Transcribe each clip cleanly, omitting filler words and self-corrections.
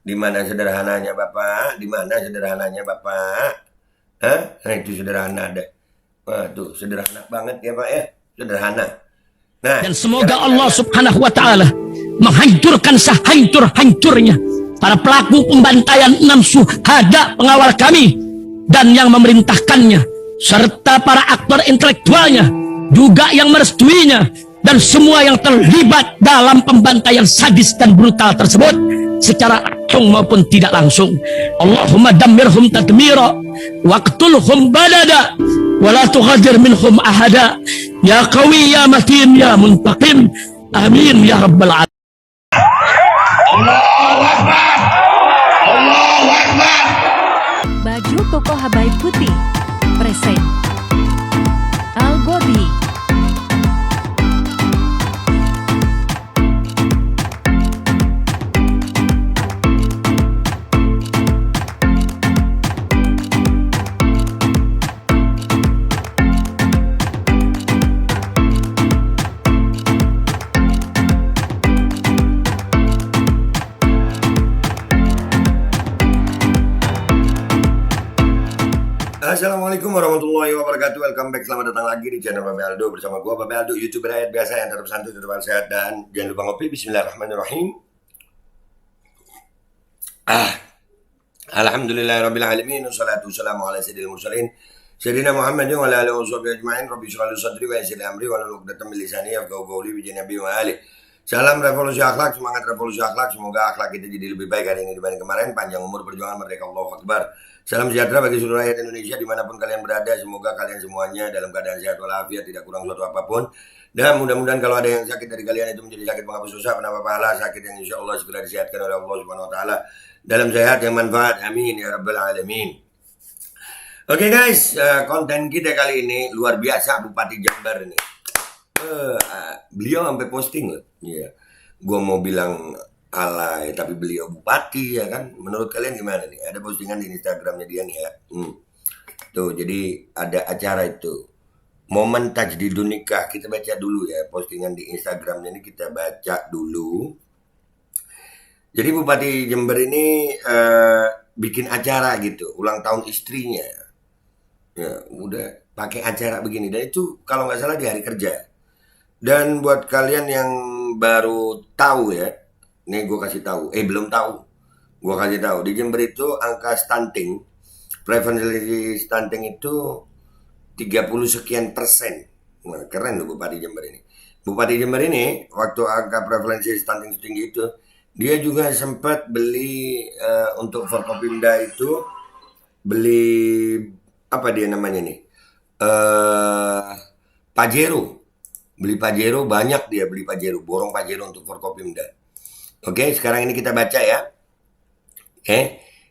Di mana sederhananya Bapak? Di mana sederhananya Bapak? Hah? Nah, itu sederhana deh. Wah, tuh sederhana banget ya Pak ya. Sederhana. Nah, dan semoga Allah subhanahu wa ta'ala menghancurkan sehancur-hancurnya para pelaku pembantaian 6 syuhada pengawal kami dan yang memerintahkannya, serta para aktor intelektualnya juga yang merestuinya, dan semua yang terlibat dalam pembantaian sadis dan brutal tersebut secara langsung maupun tidak langsung. Allahumma dammirhum tadmira waqtulhum badada wala tughadir minhum ahada ya qawi ya matin ya muntaqim amin ya rabbal alamin. Allahu Akbar. Allahu Akbar. Baju koko Habaib Putih present Al Godi. Assalamualaikum warahmatullahi wabarakatuh. Welcome back, selamat datang lagi di channel Babe Aldo. Bersama gua Babe Aldo, YouTuber rakyat biasa yang tetap santuy, tetap sehat, dan jangan lupa ngopi. Bismillahirrahmanirrahim. Alhamdulillahirabbil alamin, wassalatu wassalamu ala sayyidil mursalin sayyidina Muhammadin wa ala alihi washabihi ajmain. Rabbi shrah li sadri wa yassir li amri wahlul 'uqdatam min lisani yafqahu qawli bi nabi wa ali. Salam revolusi akhlak, semangat revolusi akhlak. Semoga akhlak kita jadi lebih baik hari ini dibanding kemarin. Panjang umur, perjuangan, merdeka, Allahu Akbar. Salam sejahtera bagi seluruh rakyat Indonesia dimanapun kalian berada. Semoga kalian semuanya dalam keadaan sehat walafiat, tidak kurang suatu apapun. Dan mudah-mudahan kalau ada yang sakit dari kalian itu menjadi sakit penghapus dosa, penambah pahala, sakit yang insya Allah segera disehatkan oleh Allah Subhanahu Wa Taala dalam sehat yang manfaat. Amin ya rabbal alamin. Oke guys, konten kita kali ini luar biasa. Bupati Jember ini, beliau sampai posting loh. Iya, gua mau bilang alay, tapi beliau bupati ya kan. Menurut kalian gimana nih? Ada postingan di Instagramnya dia nih ya. Tuh, jadi ada acara itu, momen tajdidun nikah. Kita baca dulu ya postingan di Instagramnya ini, kita baca dulu. Jadi Bupati Jember ini bikin acara gitu, ulang tahun istrinya. Ya, udah pakai acara begini, dan itu kalau nggak salah di hari kerja. Dan buat kalian yang baru tahu ya, nih gue kasih tahu, belum tahu, gue kasih tahu, di Jember itu angka stunting, prevalensi stunting itu 30 sekian %. Wah, keren loh Bupati Jember ini. Bupati Jember ini waktu angka prevalensi stunting setinggi itu, dia juga sempat beli untuk Forkopimda itu, beli apa dia namanya nih, Pajero. Beli Pajero, banyak dia beli Pajero, borong Pajero untuk Forkopimda. Oke, sekarang ini kita baca ya.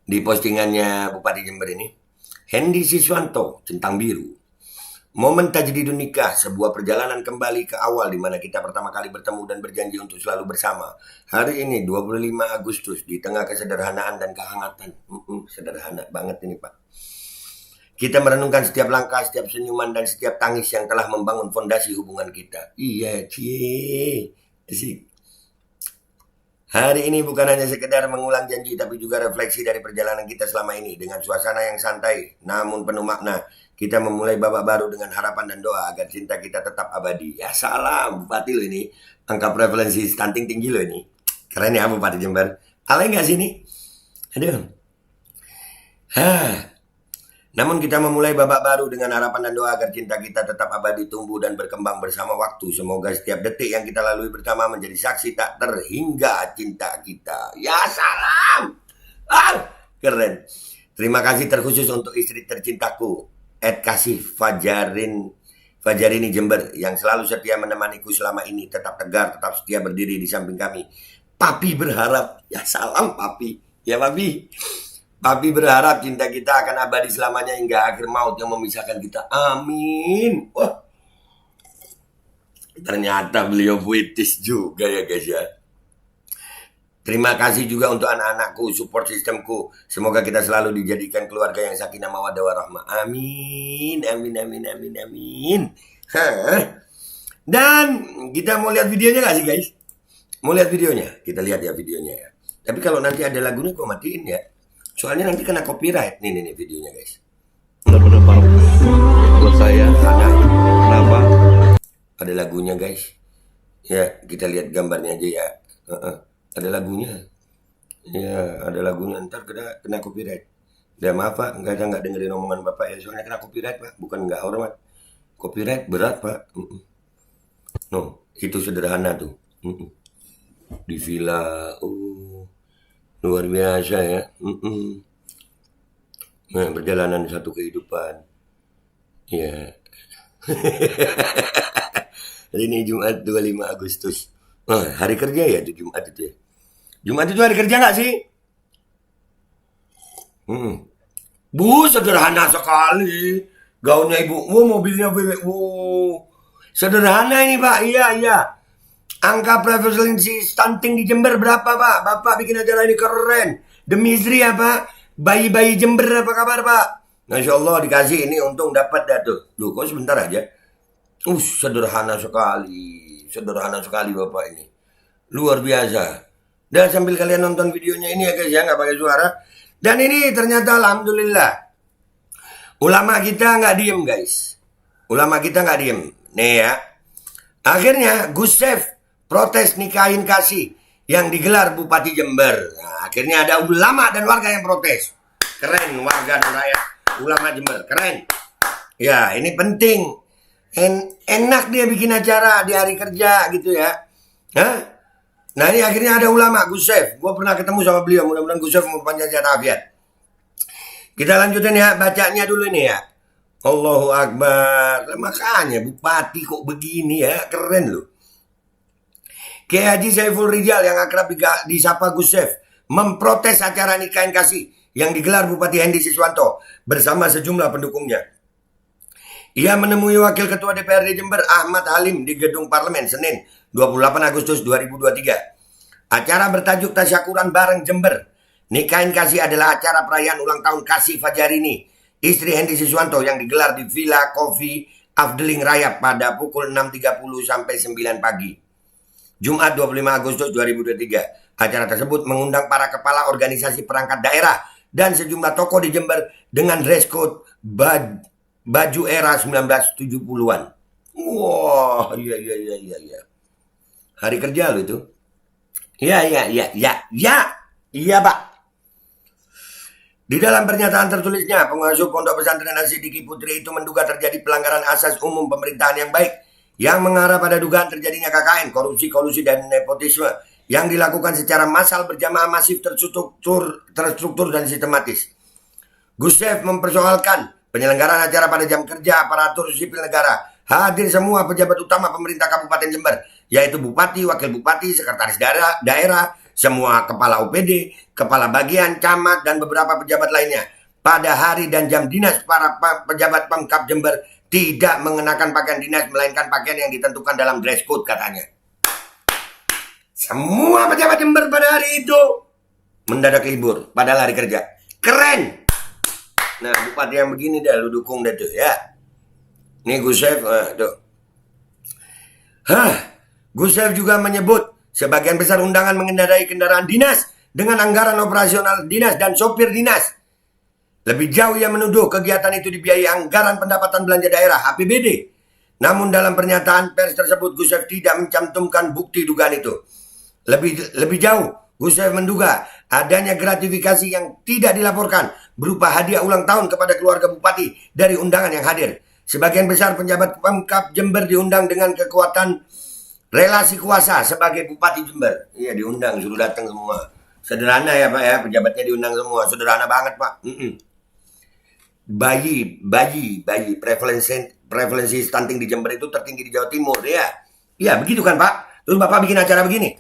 Di postingannya Bupati Jember ini. Hendy Siswanto, Centang Biru. Momen tajdidun nikah, sebuah perjalanan kembali ke awal di mana kita pertama kali bertemu dan berjanji untuk selalu bersama. Hari ini 25 Agustus di tengah kesederhanaan dan kehangatan. Sederhana banget ini Pak. Kita merenungkan setiap langkah, setiap senyuman, dan setiap tangis yang telah membangun fondasi hubungan kita. Iya, asik. Hari ini bukan hanya sekedar mengulang janji, tapi juga refleksi dari perjalanan kita selama ini. Dengan suasana yang santai, namun penuh makna, kita memulai babak baru dengan harapan dan doa agar cinta kita tetap abadi. Ya salam, Bupati lo ini. Angka prevalensi stunting tinggi lo ini. Keren ya Bupati Jember. Alay gak sih ini? Aduh. Namun kita memulai babak baru dengan harapan dan doa agar cinta kita tetap abadi, tumbuh dan berkembang bersama waktu. Semoga setiap detik yang kita lalui bersama menjadi saksi tak terhingga cinta kita. Ya salam. Keren. Terima kasih terkhusus untuk istri tercintaku, Kasih Fajarini Jember, yang selalu setia menemaniku selama ini, tetap tegar, tetap setia berdiri di samping kami. Papi berharap. Ya salam Papi. Ya Papi. Papi berharap cinta kita akan abadi selamanya hingga akhir maut yang memisahkan kita. Amin. Wah, ternyata beliau puitis juga ya guys ya. Terima kasih juga untuk anak-anakku, support sistemku. Semoga kita selalu dijadikan keluarga yang sakinah mawaddah warahmah. Amin. Amin. Dan kita mau lihat videonya gak sih guys? Mau lihat videonya? Kita lihat ya videonya ya. Tapi kalau nanti ada lagunya gue matiin ya. Soalnya nanti kena copyright. Nih videonya guys. Benar-benar parah buat saya. Ada, Kenapa? ada lagunya guys. Ya kita lihat gambarnya aja ya. Ada lagunya. Ya ada lagunya, ntar kena copyright. Udah maaf pak, nggak dengerin omongan bapak ya. Soalnya kena copyright pak, bukan nggak hormat. Copyright berat pak. No, itu sederhana tuh. Di villa, luar biasa ya. Nah, perjalanan satu kehidupan. Ya. Hari ini Jumat 25 Agustus. Hari kerja ya itu Jumat itu ya. Jumat itu hari kerja nggak sih? Bu, sederhana sekali. Gaunnya ibu, mobilnya BBW. Sederhana ini pak, iya. Angka prevalensi stunting di Jember berapa pak? Bapak bikin acara ini keren. Demi istri ya pak. Bayi-bayi Jember apa kabar pak? Masya Allah dikasih ini untung dapat dah tuh. Loh kok sebentar aja. Sederhana sekali bapak ini. Luar biasa. Dan sambil kalian nonton videonya ini ya guys ya, nggak pakai suara. Dan ini ternyata alhamdulillah. Ulama kita nggak diem guys. Ulama kita nggak diem. Nih ya. Akhirnya Gus Chef protes nikahin kasih yang digelar Bupati Jember. Nah, akhirnya ada ulama dan warga yang protes. Keren warga dan rakyat ulama Jember. Keren. Ya ini penting. Enak dia bikin acara di hari kerja gitu ya. Nah ini akhirnya ada ulama Gus Chef. Gue pernah ketemu sama beliau. Mudah-mudahan Gus Chef mau panjang sehat afiat. Kita lanjutin ya. Bacanya dulu nih ya. Allahu Akbar. Makanya bupati kok begini ya. Keren loh. Kiai Haji Saiful Rijal yang akrab disapa Gus Chef memprotes acara nikahin kasih yang digelar Bupati Hendy Siswanto bersama sejumlah pendukungnya. Ia menemui Wakil Ketua DPRD Jember Ahmad Halim di Gedung Parlemen Senin 28 Agustus 2023. Acara bertajuk Tasyakuran Bareng Jember. Nikahin kasih adalah acara perayaan ulang tahun Kasih Fajarini, istri Hendy Siswanto yang digelar di Villa Coffee Afdeling Rayap pada pukul 6.30 sampai 9 pagi. Jumat 25 Agustus 2023. Acara tersebut mengundang para kepala organisasi perangkat daerah dan sejumlah tokoh di Jember dengan dress code baju era 1970-an. Wah, iya. Hari kerja lo itu. Iya, Pak. Di dalam pernyataan tertulisnya, pengasuh Pondok Pesantren As-Siddiqi Putri itu menduga terjadi pelanggaran asas umum pemerintahan yang baik yang mengarah pada dugaan terjadinya KKN, korupsi, kolusi, dan nepotisme yang dilakukan secara massal berjamaah masif terstruktur dan sistematis. Gus Chef mempersoalkan penyelenggaraan acara pada jam kerja aparatur sipil negara. Hadir semua pejabat utama pemerintah Kabupaten Jember, yaitu Bupati, Wakil Bupati, Sekretaris daerah, semua kepala OPD, kepala bagian, camat, dan beberapa pejabat lainnya. Pada hari dan jam dinas para pejabat Pemkab Jember tidak mengenakan pakaian dinas, melainkan pakaian yang ditentukan dalam dress code katanya. Semua pejabat Jember pada hari itu mendadak libur, padahal hari kerja. Keren! Nah, bupati yang begini dah lu dukung dah tuh ya. Nih Gus Chef, tuh. Gus Chef juga menyebut sebagian besar undangan mengendarai kendaraan dinas dengan anggaran operasional dinas dan sopir dinas. Lebih jauh ia menuduh kegiatan itu dibiayai anggaran pendapatan belanja daerah APBD. Namun dalam pernyataan pers tersebut Gus Chef tidak mencantumkan bukti dugaan itu. Lebih jauh, Gus Chef menduga adanya gratifikasi yang tidak dilaporkan berupa hadiah ulang tahun kepada keluarga bupati dari undangan yang hadir. Sebagian besar penjabat Pemkab Jember diundang dengan kekuatan relasi kuasa sebagai Bupati Jember. Iya diundang, suruh datang semua. Sederhana ya Pak ya, pejabatnya diundang semua. Sederhana banget Pak. Bayi prevalensi stunting di Jember itu tertinggi di Jawa Timur ya. Ya begitu kan Pak. Terus Bapak bikin acara begini.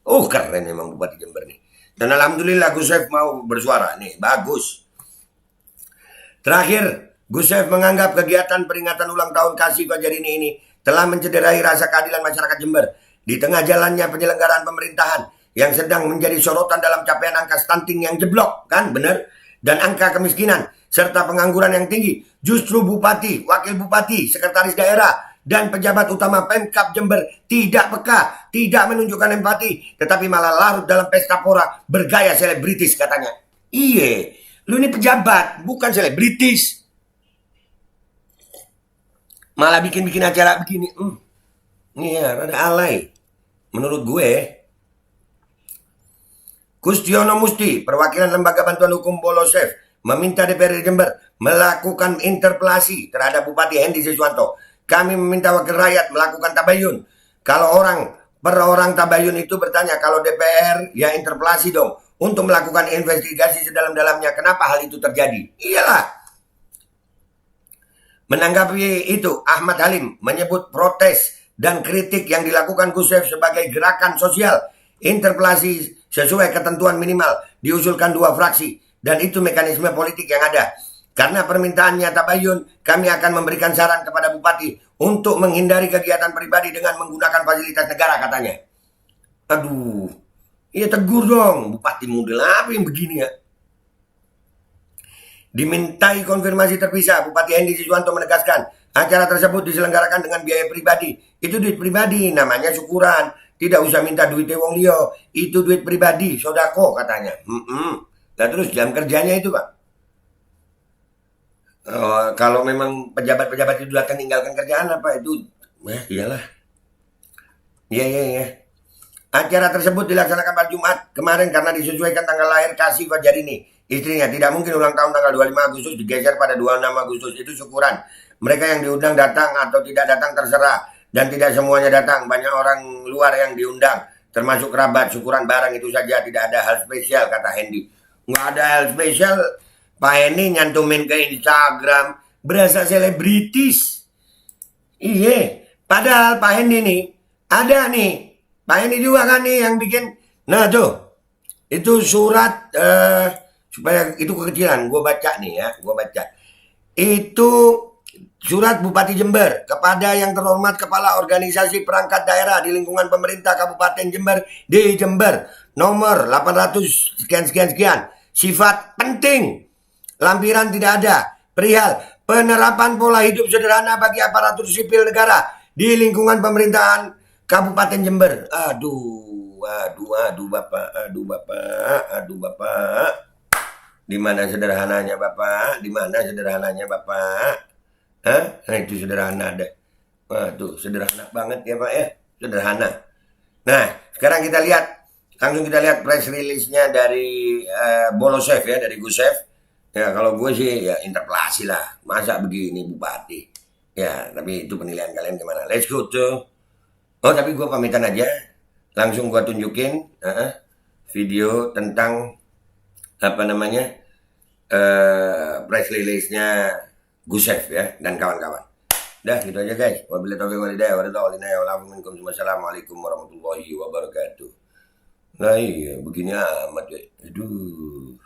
Oh keren emang Bupati Jember nih. Dan alhamdulillah Gus Chef mau bersuara nih. Bagus. Terakhir, Gus Chef menganggap kegiatan peringatan ulang tahun Kasih Fajarini ini telah mencederai rasa keadilan masyarakat Jember di tengah jalannya penyelenggaraan pemerintahan yang sedang menjadi sorotan dalam capaian angka stunting yang jeblok, kan benar, dan angka kemiskinan serta pengangguran yang tinggi. Justru bupati, wakil bupati, sekretaris daerah, dan pejabat utama Pemkab Jember tidak peka, tidak menunjukkan empati, tetapi malah larut dalam pesta pora bergaya selebritis katanya. Iye, lu ini pejabat, bukan selebritis. Malah bikin-bikin acara begini. Iya, rada alay. Menurut gue, Kustiono Musti, perwakilan Lembaga Bantuan Hukum Bolosef, meminta DPRD Jember melakukan interpelasi terhadap Bupati Hendy Siswanto. Kami meminta wakil rakyat melakukan tabayun. Kalau per orang tabayun itu bertanya, kalau DPR ya interpelasi dong untuk melakukan investigasi sedalam-dalamnya. Kenapa hal itu terjadi? Iyalah. Menanggapi itu, Ahmad Halim menyebut protes dan kritik yang dilakukan Gusef sebagai gerakan sosial. Interpelasi sesuai ketentuan minimal diusulkan 2 fraksi dan itu mekanisme politik yang ada. Karena permintaannya tabayun, kami akan memberikan saran kepada Bupati untuk menghindari kegiatan pribadi dengan menggunakan fasilitas negara katanya. Aduh, iya tegur dong, Bupati model apa yang begini ya? Dimintai konfirmasi terpisah, Bupati Hendy Siswanto menegaskan acara tersebut diselenggarakan dengan biaya pribadi. Itu duit pribadi, namanya syukuran. Tidak usah minta duitnya wong liya, itu duit pribadi, sodako katanya. Nah terus jam kerjanya itu Pak. Kalau memang pejabat-pejabat itu akan tinggalkan kerjaan apa itu? Iyalah. Iya. Acara tersebut dilaksanakan pada Jumat kemarin karena disesuaikan tanggal lahir Kasih Fajarini, istrinya. Tidak mungkin ulang tahun tanggal 25 Agustus digeser pada 26 Agustus. Itu syukuran. Mereka yang diundang datang atau tidak datang terserah. Dan tidak semuanya datang, banyak orang luar yang diundang, termasuk kerabat, syukuran barang itu saja, tidak ada hal spesial, kata Hendy. Nggak ada hal spesial, Pak Hendy nyantumin ke Instagram, berasa selebritis. Iya, padahal Pak Hendy nih, ada nih, Pak Hendy juga kan nih yang bikin, nah tuh, itu surat, supaya itu kekecilan, gue baca nih ya, Itu surat Bupati Jember kepada yang terhormat Kepala Organisasi Perangkat Daerah di lingkungan pemerintah Kabupaten Jember di Jember nomor 800 sekian. Sifat penting, lampiran tidak ada, perihal penerapan pola hidup sederhana bagi aparatur sipil negara di lingkungan pemerintahan Kabupaten Jember. Aduh Bapak. Di mana sederhananya Bapak? Nah itu sederhana deh. Tuh sederhana banget ya Pak ya. Sederhana. Nah sekarang langsung kita lihat press release-nya dari Bolosef ya, dari Gusef. Ya kalau gue sih ya interpelasi lah. Masa begini Bupati. Ya tapi itu penilaian kalian gimana. Let's go to. Tapi gue pamitan aja. Langsung gue tunjukin video tentang press release-nya Gusef ya dan kawan-kawan. Dah gitu aja guys. Wabillahi taufiq wal hidayah. Wassalamualaikum warahmatullahi wabarakatuh. Nah iya begini amat ya. Aduh.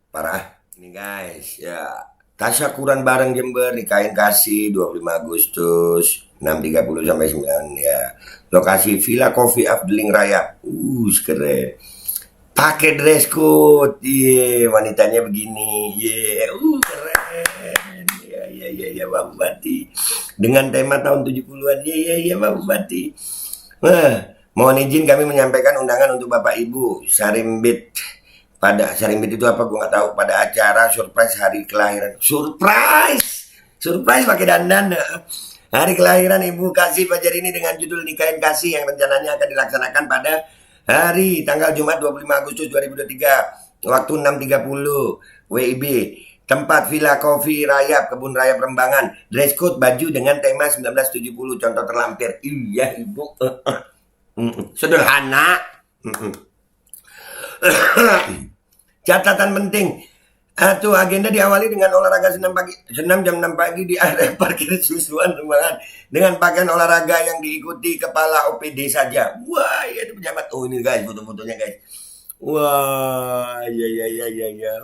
Parah. Ini guys ya. Tasyakuran bareng Jember di Kain Kasih 25 Agustus 6.30 sampai 9 ya. Lokasi Villa Coffee Afdeling Raya. Keren. Pakai dress code, wanitanya begini, keren, ya Pak Bupati. Dengan tema tahun 70-an, ya Pak Bupati. Mohon izin kami menyampaikan undangan untuk Bapak Ibu Sarimbit. Sarimbit itu apa? Gue nggak tahu. Pada acara surprise hari kelahiran. Surprise pakai dandan. Hari kelahiran Ibu Kasih Fajarini dengan judul Nikahin Kasih yang rencananya akan dilaksanakan pada hari tanggal Jumat 25 Agustus 2023 waktu 6.30 WIB. Tempat Villa Coffee Rayap, Kebun Raya Perembangan. Dress code baju dengan tema 1970, contoh terlampir. Iya Ibu. Sederhana. Catatan penting. Agenda diawali dengan olahraga senam jam 6 pagi di area parkir Susuan Rembangan dengan pakaian olahraga yang diikuti kepala OPD saja. Wah, ya itu pejabat. Ini guys, foto-fotonya guys. Wah, ya.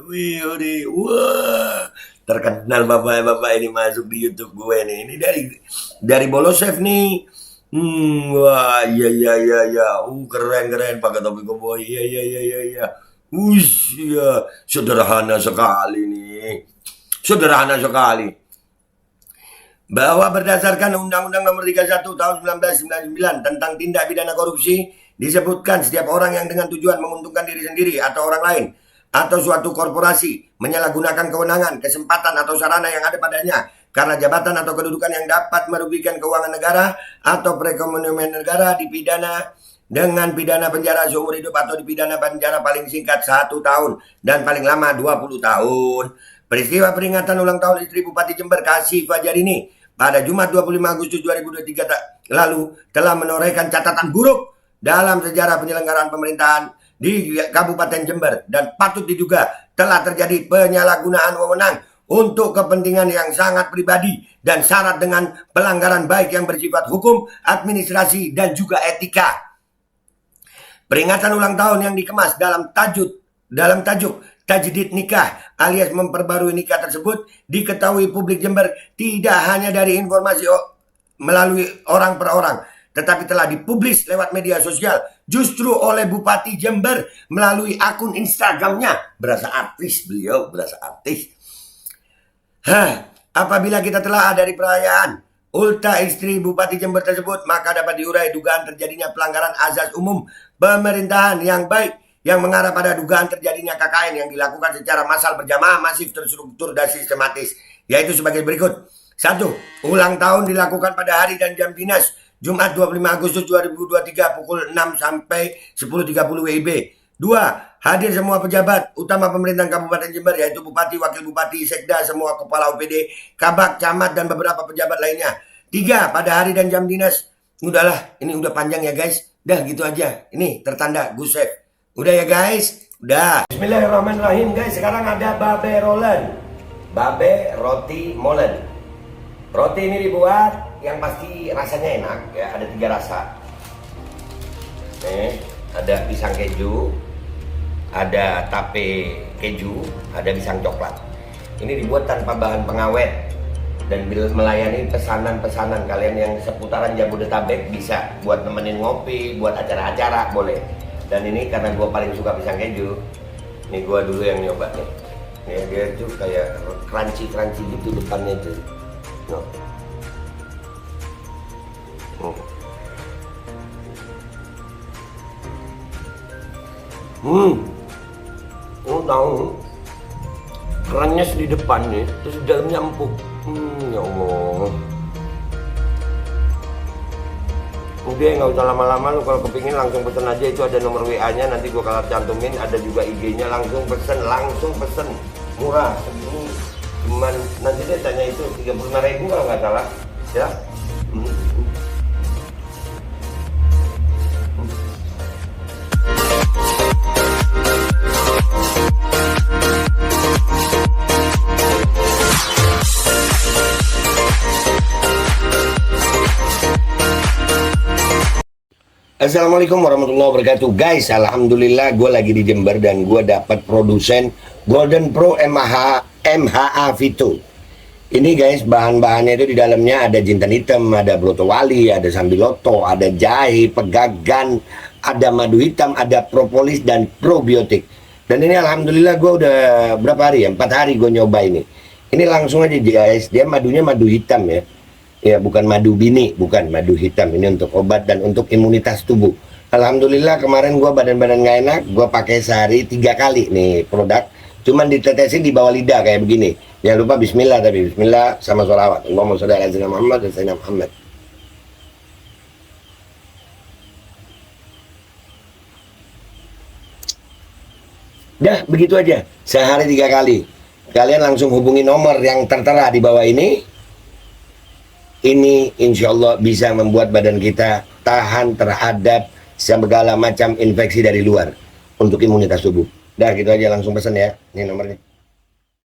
Wah, terkenal bapak ini masuk di YouTube gue nih. Ini dari Bolosef nih. Wah, ya. Keren pakai topi koboi. Ya. Sederhana sekali nih. bahwa berdasarkan Undang-Undang Nomor 31 Tahun 1999 tentang tindak pidana korupsi, disebutkan setiap orang yang dengan tujuan menguntungkan diri sendiri atau orang lain atau suatu korporasi menyalahgunakan kewenangan, kesempatan atau sarana yang ada padanya karena jabatan atau kedudukan yang dapat merugikan keuangan negara atau perekonomian negara dipidana dengan pidana penjara seumur hidup atau dipidana penjara paling singkat 1 tahun dan paling lama 20 tahun. Peristiwa peringatan ulang tahun istri Bupati Jember Kasih Fajarini pada Jumat 25 Agustus 2023 lalu telah menorehkan catatan buruk dalam sejarah penyelenggaraan pemerintahan di Kabupaten Jember dan patut diduga telah terjadi penyalahgunaan wewenang untuk kepentingan yang sangat pribadi dan syarat dengan pelanggaran baik yang bersifat hukum, administrasi, dan juga etika. Peringatan ulang tahun yang dikemas dalam tajuk tajdid nikah alias memperbarui nikah tersebut diketahui publik Jember tidak hanya dari informasi melalui orang per orang, tetapi telah dipublis lewat media sosial justru oleh Bupati Jember melalui akun Instagramnya. Berasa artis beliau, berasa artis. Apabila kita telah dari perayaan ultah istri Bupati Jember tersebut, maka dapat diurai dugaan terjadinya pelanggaran azas umum pemerintahan yang baik yang mengarah pada dugaan terjadinya KKN yang dilakukan secara massal berjamaah, masif, terstruktur, dan sistematis, yaitu sebagai berikut. 1. Ulang tahun dilakukan pada hari dan jam dinas Jumat 25 Agustus 2023 pukul 6 sampai 10.30 WIB. 2. Hadir semua pejabat utama pemerintahan Kabupaten Jember, yaitu Bupati, Wakil Bupati, Sekda, semua kepala OPD, Kabak, Camat, dan beberapa pejabat lainnya. 3. Pada hari dan jam dinas. Udahlah, ini udah panjang ya guys. Udah gitu aja. Ini tertanda Gusef. Udah ya guys. Udah. Bismillahirrahmanirrahim guys. Sekarang ada babe rolen. Babe roti molen. Roti ini dibuat yang pasti rasanya enak ya. Ada 3 rasa. Nih, ada pisang keju, ada tape keju, ada pisang coklat. Ini dibuat tanpa bahan pengawet dan melayani pesanan-pesanan kalian yang seputaran Jabodetabek, bisa buat nemenin ngopi, buat acara-acara boleh. Dan ini karena gue paling suka pisang keju, nih gue dulu yang nyoba nih. Nih dia tuh kayak crunchy gitu depannya tuh. No. Tahu kerannya di depan nih, terus di dalamnya empuk. Ya Allah. Udah nggak usah lama-lama, lu kalau kepingin langsung pesen aja, itu ada nomor WA-nya, nanti gua kalau cantumin, ada juga IG-nya, langsung pesen, murah. Segini cuman nanti dia tanya itu 35.000 kalau nggak salah, ya. Assalamualaikum warahmatullahi wabarakatuh guys. Alhamdulillah gue lagi di Jember dan gue dapat produsen Golden Pro MHA Vito. Ini guys, bahan-bahannya itu di dalamnya ada jintan hitam, ada broto wali, ada sambiloto, ada jahe, pegagan, ada madu hitam, ada propolis dan probiotik. Dan ini alhamdulillah gue udah berapa hari ya, 4 hari gue nyoba ini. Ini langsung aja guys, dia madunya madu hitam ya. Ya bukan madu bini, bukan madu hitam. Ini untuk obat dan untuk imunitas tubuh. Alhamdulillah kemarin gua badan-badan gak enak, gua pakai sehari 3 kali nih produk. Cuman ditetesin di bawah lidah kayak begini. Jangan lupa bismillah, tapi bismillah sama sholawat. Allahumma sholli ala sayyidina Muhammad dan sayyidina Muhammad. Dah begitu aja, sehari 3 kali. Kalian langsung hubungi nomor yang tertera di bawah ini. Ini insya Allah bisa membuat badan kita tahan terhadap segala macam infeksi dari luar untuk imunitas tubuh. Dah gitu aja, langsung pesan ya. Ini nomornya.